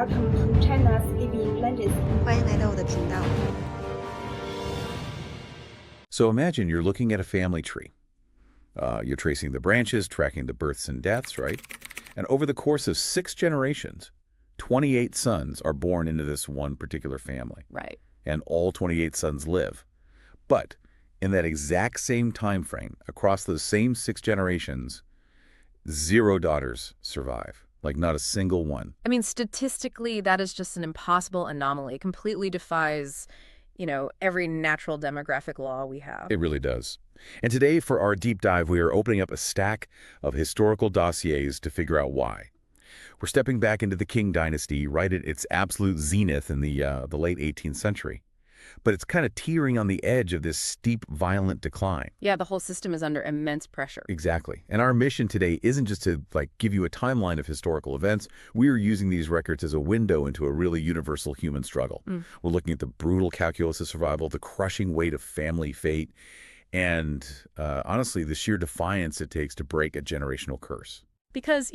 Welcome to China's Living Legends. 欢迎来到我的频道。So imagine you're looking at a family tree. You're tracing the branches, tracking the births and deaths, right? And over the course of 6 generations, 28 sons are born into this one particular family. Right. And all 28 sons live. But in that exact same time frame, across those same 6 generations, 0 daughters survive. Like not a single one. I mean, statistically, that is just an impossible anomaly. It completely defies, every natural demographic law we have. It really does. And today, for our deep dive, we are opening up a stack of historical dossiers to figure out why. We're stepping back into the Qing Dynasty, right at its absolute zenith in the late 18th century. But it's kind of teetering on the edge of this steep, violent decline. Yeah, the whole system is under immense pressure. Exactly. And our mission today isn't just to give you a timeline of historical events. We are using these records as a window into a really universal human struggle. We're looking at the brutal calculus of survival, the crushing weight of family fate, and honestly, the sheer defiance it takes to break a generational curse. Because,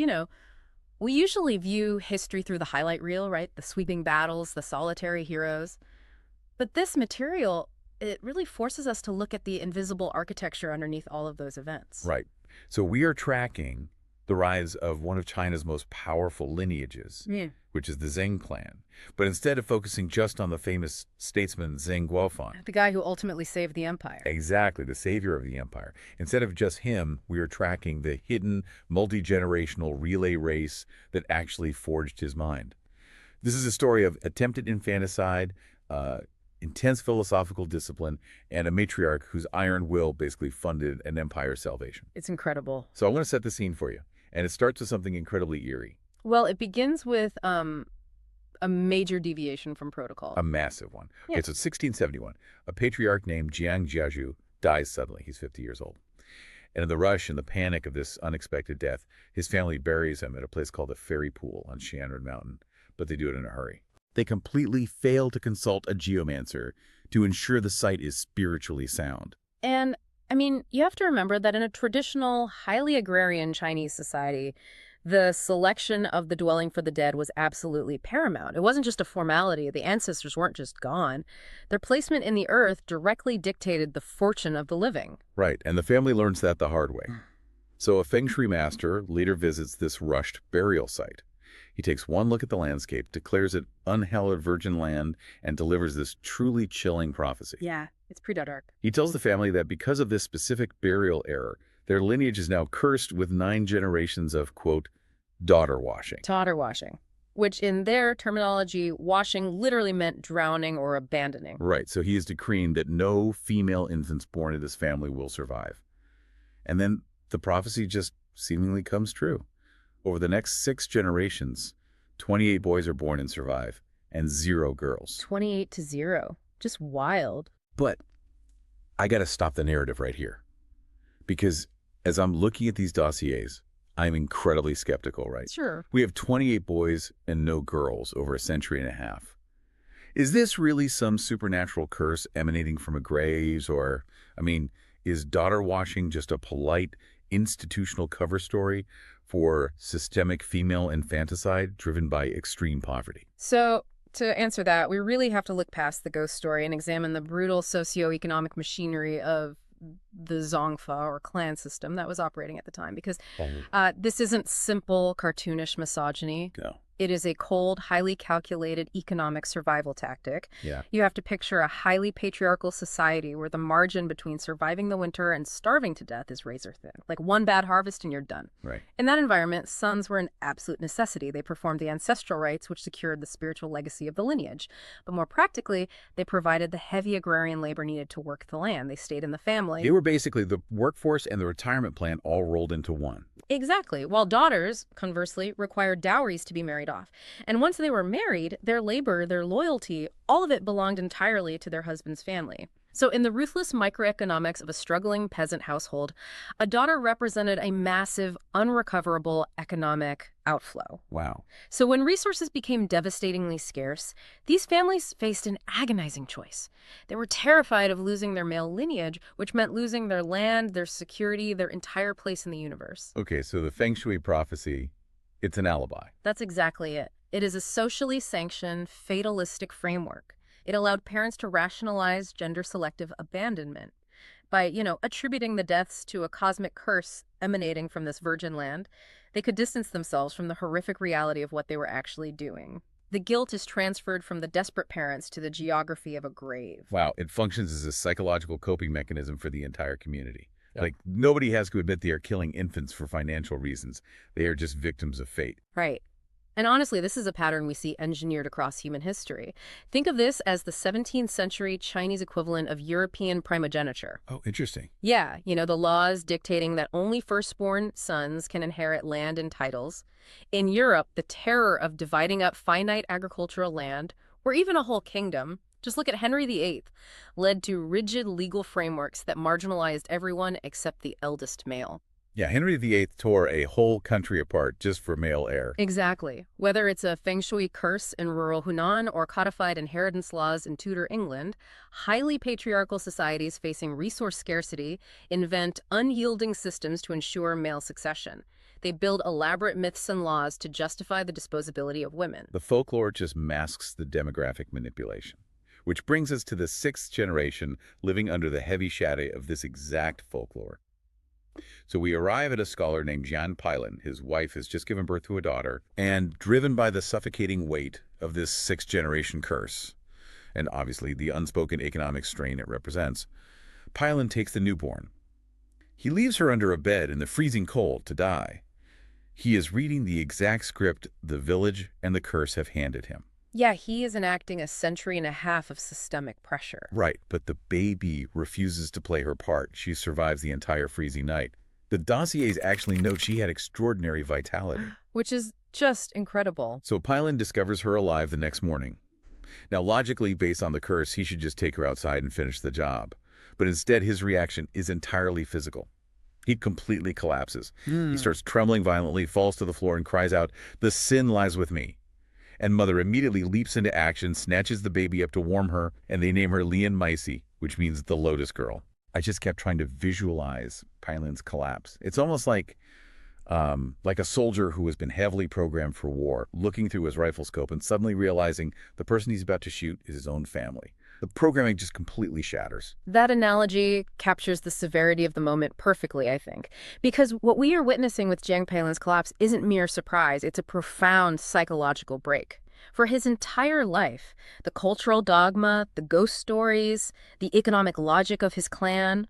we usually view history through the highlight reel, right? The sweeping battles, the solitary heroes. But this material, it really forces us to look at the invisible architecture underneath all of those events. Right. So we are tracking the rise of one of China's most powerful lineages, which is the Zeng clan. But instead of focusing just on the famous statesman Zeng Guofan. The guy who ultimately saved the empire. Exactly, the savior of the empire. Instead of just him, we are tracking the hidden, multi-generational relay race that actually forged his mind. This is a story of attempted infanticide, intense philosophical discipline, and a matriarch whose iron will basically funded an empire's salvation. It's incredible. So I'm going to set the scene for you, and it starts with something incredibly eerie. Well, it begins with a major deviation from protocol. A massive one. Yeah. Okay, so it's 1671. A patriarch named Jiang Shi dies suddenly. He's 50 years old. And in the rush and the panic of this unexpected death, his family buries him at a place called the Fairy Pool on Qianlong Mountain, but they do it in a hurry. They completely fail to consult a geomancer to ensure the site is spiritually sound. And, you have to remember that in a traditional, highly agrarian Chinese society, the selection of the dwelling for the dead was absolutely paramount. It wasn't just a formality. The ancestors weren't just gone. Their placement in the earth directly dictated the fortune of the living. Right, and the family learns that the hard way. So a Feng Shui master later visits this rushed burial site. He takes one look at the landscape, declares it unhallowed virgin land, and delivers this truly chilling prophecy. Yeah, it's pretty dark. He tells the family that because of this specific burial error, their lineage is now cursed with 9 generations of, quote, daughter washing. Daughter washing, which in their terminology, washing literally meant drowning or abandoning. Right, so he is decreeing that no female infants born to this family will survive. And then the prophecy just seemingly comes true. Over the next 6 generations, 28 boys are born and survive, and 0 girls. 28 to 0. Just wild. But I got to stop the narrative right here. Because as I'm looking at these dossiers, I'm incredibly skeptical, right? Sure. We have 28 boys and no girls over a century and a half. Is this really some supernatural curse emanating from a graves? Or, is daughter washing just a polite institutional cover story for systemic female infanticide driven by extreme poverty? So, to answer that, we really have to look past the ghost story and examine the brutal socioeconomic machinery of the Zongfa or clan system that was operating at the time. Because this isn't simple, cartoonish misogyny. No. It is a cold, highly calculated economic survival tactic. Yeah. You have to picture a highly patriarchal society where the margin between surviving the winter and starving to death is razor thin. Like one bad harvest and you're done. Right. In that environment, sons were an absolute necessity. They performed the ancestral rites, which secured the spiritual legacy of the lineage. But more practically, they provided the heavy agrarian labor needed to work the land. They stayed in the family. They were basically the workforce and the retirement plan all rolled into one. Exactly. While daughters, conversely, required dowries to be married off. And once they were married, their labor, their loyalty, all of it belonged entirely to their husband's family. So in the ruthless microeconomics of a struggling peasant household, a daughter represented a massive, unrecoverable economic outflow. Wow. So when resources became devastatingly scarce, these families faced an agonizing choice. They were terrified of losing their male lineage, which meant losing their land, their security, their entire place in the universe. Okay, so the Feng Shui prophecy, it's an alibi. That's exactly it. It is a socially sanctioned, fatalistic framework. It allowed parents to rationalize gender-selective abandonment by, attributing the deaths to a cosmic curse emanating from this virgin land. They could distance themselves from the horrific reality of what they were actually doing. The guilt is transferred from the desperate parents to the geography of a grave. Wow, it functions as a psychological coping mechanism for the entire community. Like, nobody has to admit they are killing infants for financial reasons. They are just victims of fate. Right. And honestly, this is a pattern we see engineered across human history. Think of this as the 17th century Chinese equivalent of European primogeniture. Oh, interesting. Yeah, the laws dictating that only firstborn sons can inherit land and titles. In Europe, the terror of dividing up finite agricultural land, or even a whole kingdom, just look at Henry VIII, led to rigid legal frameworks that marginalized everyone except the eldest male. Yeah, Henry VIII tore a whole country apart just for male heir. Exactly. Whether it's a Feng Shui curse in rural Hunan or codified inheritance laws in Tudor England, highly patriarchal societies facing resource scarcity invent unyielding systems to ensure male succession. They build elaborate myths and laws to justify the disposability of women. The folklore just masks the demographic manipulation, which brings us to the 6th generation living under the heavy shadow of this exact folklore. So we arrive at a scholar named Jiang Shi. His wife has just given birth to a daughter, and driven by the suffocating weight of this 6th generation curse, and obviously the unspoken economic strain it represents, Shi takes the newborn. He leaves her under a bed in the freezing cold to die. He is reading the exact script the village and the curse have handed him. Yeah, he is enacting a century and a half of systemic pressure. Right, but the baby refuses to play her part. She survives the entire freezing night. The dossiers actually note she had extraordinary vitality. Which is just incredible. So Pilin discovers her alive the next morning. Now, logically, based on the curse, he should just take her outside and finish the job. But instead, his reaction is entirely physical. He completely collapses. He starts trembling violently, falls to the floor, and cries out, "The sin lies with me." And Mother immediately leaps into action, snatches the baby up to warm her, and they name her Lian Maisi, which means the Lotus Girl. I just kept trying to visualize Pilin's collapse. It's almost like a soldier who has been heavily programmed for war, looking through his rifle scope and suddenly realizing the person he's about to shoot is his own family. The programming just completely shatters. That analogy captures the severity of the moment perfectly, I think. Because what we are witnessing with Jiang Pilin's collapse isn't mere surprise. It's a profound psychological break. For his entire life, the cultural dogma, the ghost stories, the economic logic of his clan,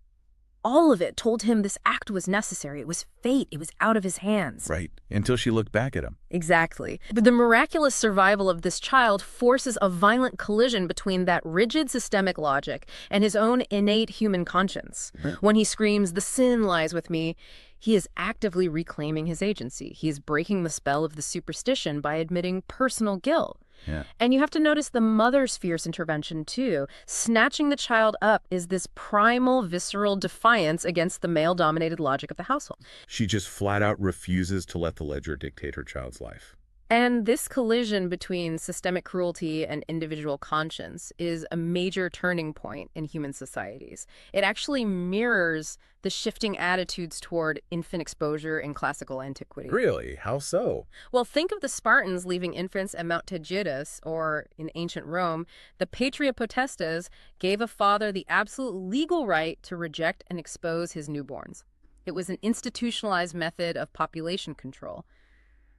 all of it told him this act was necessary. It was fate. It was out of his hands. Right, until she looked back at him. Exactly. But the miraculous survival of this child forces a violent collision between that rigid systemic logic and his own innate human conscience. When he screams, "The sin lies with me," he is actively reclaiming his agency. He is breaking the spell of the superstition by admitting personal guilt. Yeah. And you have to notice the mother's fierce intervention, too. Snatching the child up is this primal, visceral defiance against the male-dominated logic of the household. She just flat out refuses to let the ledger dictate her child's life. And this collision between systemic cruelty and individual conscience is a major turning point in human societies. It actually mirrors the shifting attitudes toward infant exposure in classical antiquity. Really? How so? Well, think of the Spartans leaving infants at Mount Taygetus, or in ancient Rome, the Patria Potestas gave a father the absolute legal right to reject and expose his newborns. It was an institutionalized method of population control.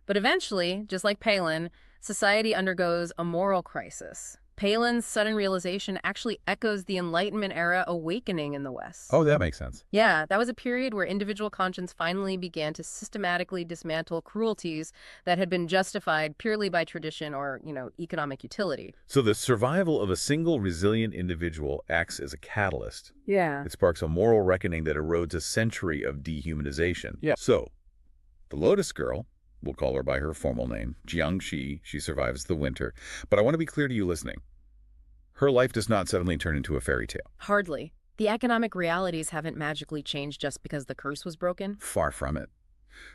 But eventually, just like Palin, society undergoes a moral crisis. Palin's sudden realization actually echoes the Enlightenment era awakening in the West. Oh, that makes sense. Yeah, that was a period where individual conscience finally began to systematically dismantle cruelties that had been justified purely by tradition or, economic utility. So the survival of a single resilient individual acts as a catalyst. Yeah. It sparks a moral reckoning that erodes a century of dehumanization. Yeah. So, the Lotus Girl, we'll call her by her formal name, Jiang Shi, she survives the winter. But I want to be clear to you listening. Her life does not suddenly turn into a fairy tale. Hardly. The economic realities haven't magically changed just because the curse was broken. Far from it.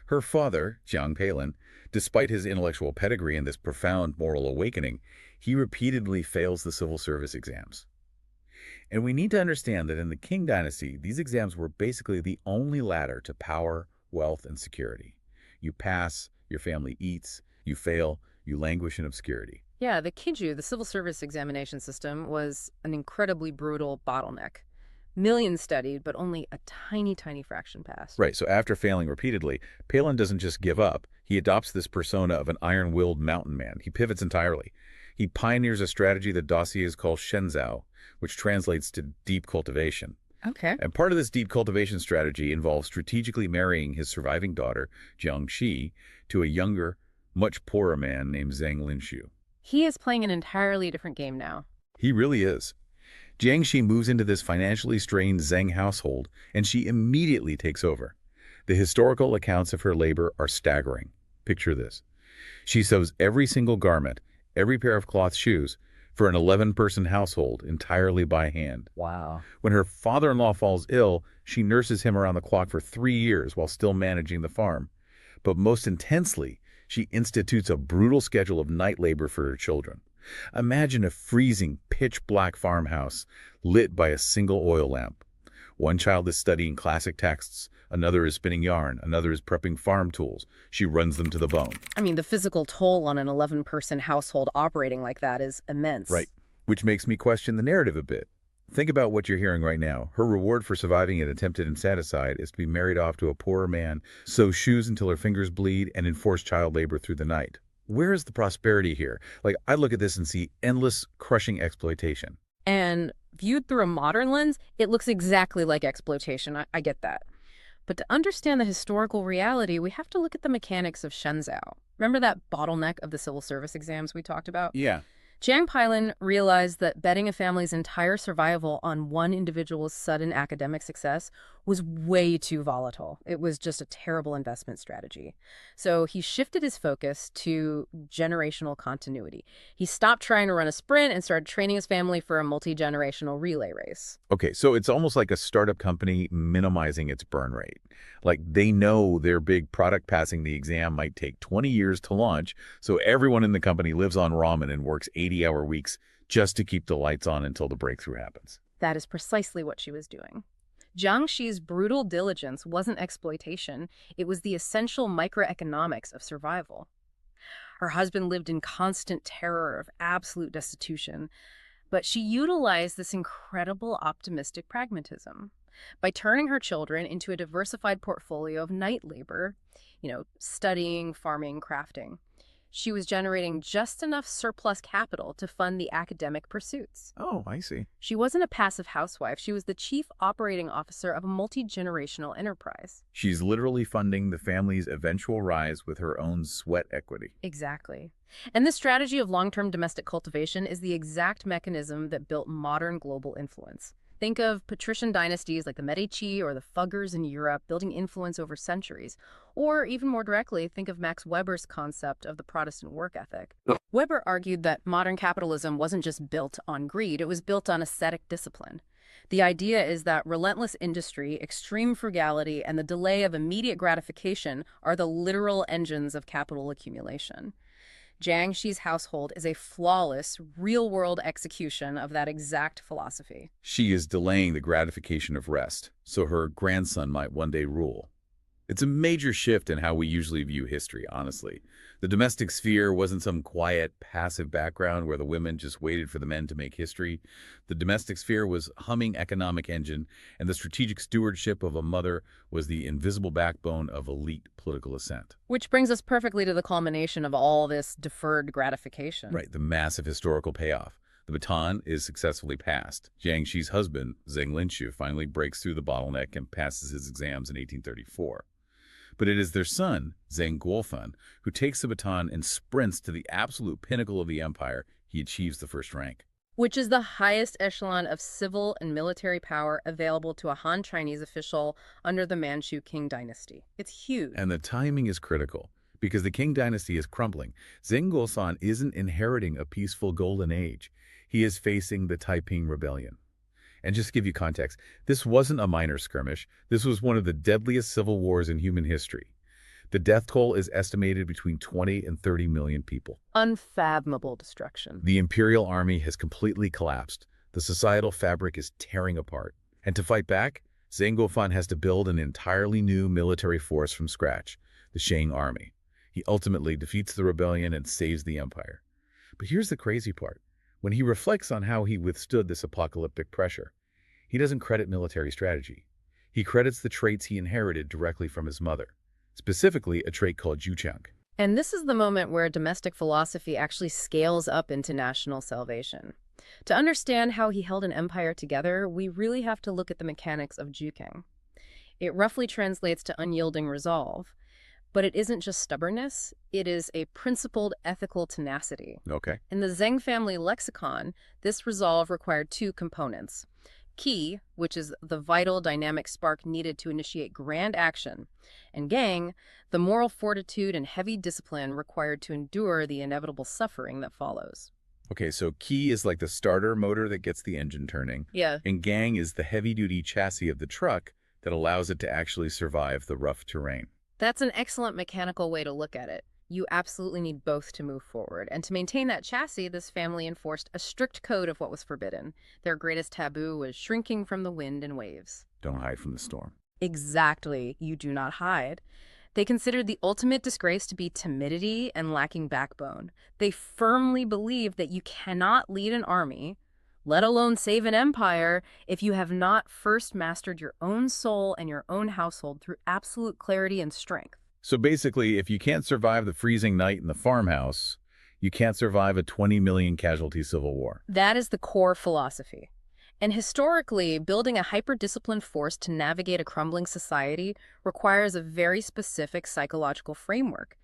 Her father, Jiang Palin, despite his intellectual pedigree and this profound moral awakening, he repeatedly fails the civil service exams. And we need to understand that in the Qing Dynasty, these exams were basically the only ladder to power, wealth, and security. You pass, your family eats. You fail, you languish in obscurity. Yeah, the Kiju, the civil service examination system, was an incredibly brutal bottleneck. Millions studied, but only a tiny, tiny fraction passed. Right, so after failing repeatedly, Palin doesn't just give up. He adopts this persona of an iron-willed mountain man. He pivots entirely. He pioneers a strategy that dossiers call Shenzhou, which translates to deep cultivation. Okay. And part of this deep cultivation strategy involves strategically marrying his surviving daughter, Jiang Shi, to a younger, much poorer man named Zeng Guofan. He is playing an entirely different game now. He really is. Jiang Shi moves into this financially strained Zeng household, and she immediately takes over. The historical accounts of her labor are staggering. Picture this. She sews every single garment, every pair of cloth shoes, for an 11-person household entirely by hand. Wow. When her father-in-law falls ill, she nurses him around the clock for 3 years while still managing the farm. But most intensely, she institutes a brutal schedule of night labor for her children. Imagine a freezing, pitch-black farmhouse lit by a single oil lamp. One child is studying classic texts, another is spinning yarn, another is prepping farm tools. She runs them to the bone. I mean, the physical toll on an 11-person household operating like that is immense. Right, which makes me question the narrative a bit. Think about what you're hearing right now. Her reward for surviving an attempted infanticide is to be married off to a poorer man, sew shoes until her fingers bleed, and enforce child labor through the night. Where is the prosperity here? Like, I look at this and see endless, crushing exploitation. And viewed through a modern lens, it looks exactly like exploitation. I get that. But to understand the historical reality, we have to look at the mechanics of Shenzhou. Remember that bottleneck of the civil service exams we talked about? Yeah. Jiang Palin realized that betting a family's entire survival on one individual's sudden academic success was way too volatile. It was just a terrible investment strategy. So he shifted his focus to generational continuity. He stopped trying to run a sprint and started training his family for a multi-generational relay race. Okay, so it's almost like a startup company minimizing its burn rate. Like, they know their big product passing the exam might take 20 years to launch, so everyone in the company lives on ramen and works 80-hour weeks just to keep the lights on until the breakthrough happens. That is precisely what she was doing. Jiang Shi's brutal diligence wasn't exploitation. It was the essential microeconomics of survival. Her husband lived in constant terror of absolute destitution, but she utilized this incredible optimistic pragmatism. By turning her children into a diversified portfolio of night labor, studying, farming, crafting, she was generating just enough surplus capital to fund the academic pursuits. Oh, I see. She wasn't a passive housewife. She was the chief operating officer of a multi-generational enterprise. She's literally funding the family's eventual rise with her own sweat equity. Exactly. And this strategy of long-term domestic cultivation is the exact mechanism that built modern global influence. Think of patrician dynasties like the Medici or the Fuggers in Europe building influence over centuries. Or even more directly, think of Max Weber's concept of the Protestant work ethic. Weber argued that modern capitalism wasn't just built on greed, it was built on ascetic discipline. The idea is that relentless industry, extreme frugality, and the delay of immediate gratification are the literal engines of capital accumulation. Jiang Shi's household is a flawless, real-world execution of that exact philosophy. She is delaying the gratification of rest, so her grandson might one day rule. It's a major shift in how we usually view history, honestly. The domestic sphere wasn't some quiet, passive background where the women just waited for the men to make history. The domestic sphere was a humming economic engine, and the strategic stewardship of a mother was the invisible backbone of elite political ascent. Which brings us perfectly to the culmination of all this deferred gratification. Right, the massive historical payoff. The baton is successfully passed. Jiang Shi's husband, Zeng Guofan, finally breaks through the bottleneck and passes his exams in 1834. But it is their son, Zeng Guofan, who takes the baton and sprints to the absolute pinnacle of the empire. He achieves the first rank. Which is the highest echelon of civil and military power available to a Han Chinese official under the Manchu Qing Dynasty. It's huge. And the timing is critical, because the Qing Dynasty is crumbling. Zeng Guofan isn't inheriting a peaceful golden age. He is facing the Taiping Rebellion. And just to give you context, this wasn't a minor skirmish. This was one of the deadliest civil wars in human history. The death toll is estimated between 20 and 30 million people. Unfathomable destruction. The imperial army has completely collapsed. The societal fabric is tearing apart. And to fight back, Zeng Guofan has to build an entirely new military force from scratch, the Shang army. He ultimately defeats the rebellion and saves the empire. But here's the crazy part. When he reflects on how he withstood this apocalyptic pressure, he doesn't credit military strategy. He credits the traits he inherited directly from his mother, specifically a trait called JueJiang. And this is the moment where domestic philosophy actually scales up into national salvation. To understand how he held an empire together, we really have to look at the mechanics of JueJiang. It roughly translates to unyielding resolve, but it isn't just stubbornness, it is a principled ethical tenacity. Okay. In the Zeng family lexicon, this resolve required two components. Qi, which is the vital dynamic spark needed to initiate grand action, and Gang, the moral fortitude and heavy discipline required to endure the inevitable suffering that follows. Okay, so Qi is like the starter motor that gets the engine turning. Yeah. And Gang is the heavy-duty chassis of the truck that allows it to actually survive the rough terrain. That's an excellent mechanical way to look at it. You absolutely need both to move forward. And to maintain that chassis, this family enforced a strict code of what was forbidden. Their greatest taboo was shrinking from the wind and waves. Don't hide from the storm. Exactly. You do not hide. They considered the ultimate disgrace to be timidity and lacking backbone. They firmly believed that you cannot lead an army, let alone save an empire, if you have not first mastered your own soul and your own household through absolute clarity and strength. So basically, if you can't survive the freezing night in the farmhouse, you can't survive a 20 million casualty civil war. That is the core philosophy. And historically, building a hyper-disciplined force to navigate a crumbling society requires a very specific psychological framework.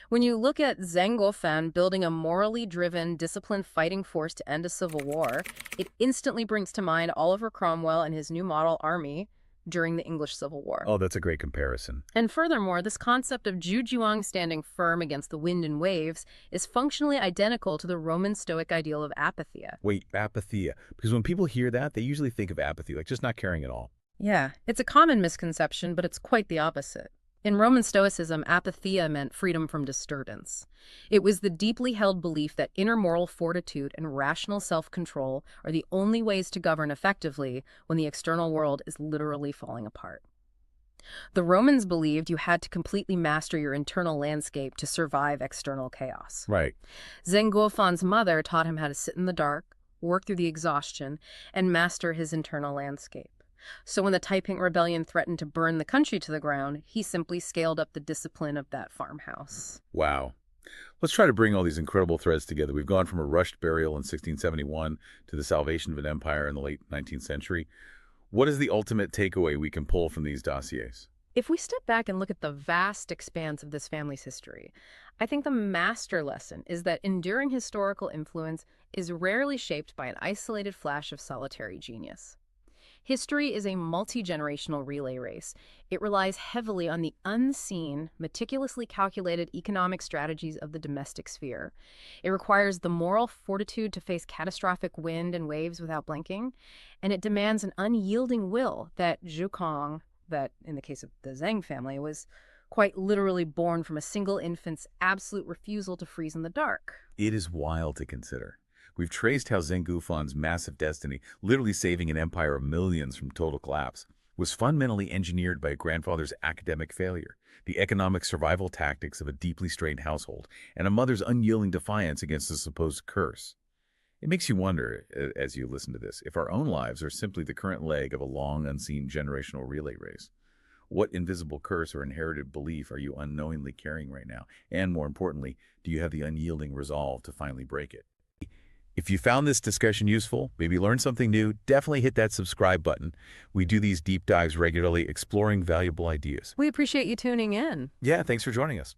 When you look at Zeng Guofan building a morally driven, disciplined fighting force to end a civil war, it instantly brings to mind Oliver Cromwell and his new model army during the English Civil War. Oh, that's a great comparison. And furthermore, this concept of JueJiang standing firm against the wind and waves is functionally identical to the Roman Stoic ideal of apatheia. Wait, apatheia. Because when people hear that, they usually think of apathy, like just not caring at all. Yeah, it's a common misconception, but it's quite the opposite. In Roman Stoicism, apatheia meant freedom from disturbance. It was the deeply held belief that inner moral fortitude and rational self-control are the only ways to govern effectively when the external world is literally falling apart. The Romans believed you had to completely master your internal landscape to survive external chaos. Right. Zeng Guofan's mother taught him how to sit in the dark, work through the exhaustion, and master his internal landscape. So when the Taiping Rebellion threatened to burn the country to the ground, he simply scaled up the discipline of that farmhouse. Wow. Let's try to bring all these incredible threads together. We've gone from a rushed burial in 1671 to the salvation of an empire in the late 19th century. What is the ultimate takeaway we can pull from these dossiers? If we step back and look at the vast expanse of this family's history, I think the master lesson is that enduring historical influence is rarely shaped by an isolated flash of solitary genius. History is a multi-generational relay race. It relies heavily on the unseen, meticulously calculated economic strategies of the domestic sphere. It requires the moral fortitude to face catastrophic wind and waves without blinking, and it demands an unyielding will that Zhuang, that in the case of the Zeng family, was quite literally born from a single infant's absolute refusal to freeze in the dark. It is wild to consider. We've traced how Zeng Guofan's massive destiny, literally saving an empire of millions from total collapse, was fundamentally engineered by a grandfather's academic failure, the economic survival tactics of a deeply strained household, and a mother's unyielding defiance against a supposed curse. It makes you wonder, as you listen to this, if our own lives are simply the current leg of a long, unseen generational relay race. What invisible curse or inherited belief are you unknowingly carrying right now? And more importantly, do you have the unyielding resolve to finally break it? If you found this discussion useful, maybe learned something new, definitely hit that subscribe button. We do these deep dives regularly, exploring valuable ideas. We appreciate you tuning in. Yeah, thanks for joining us.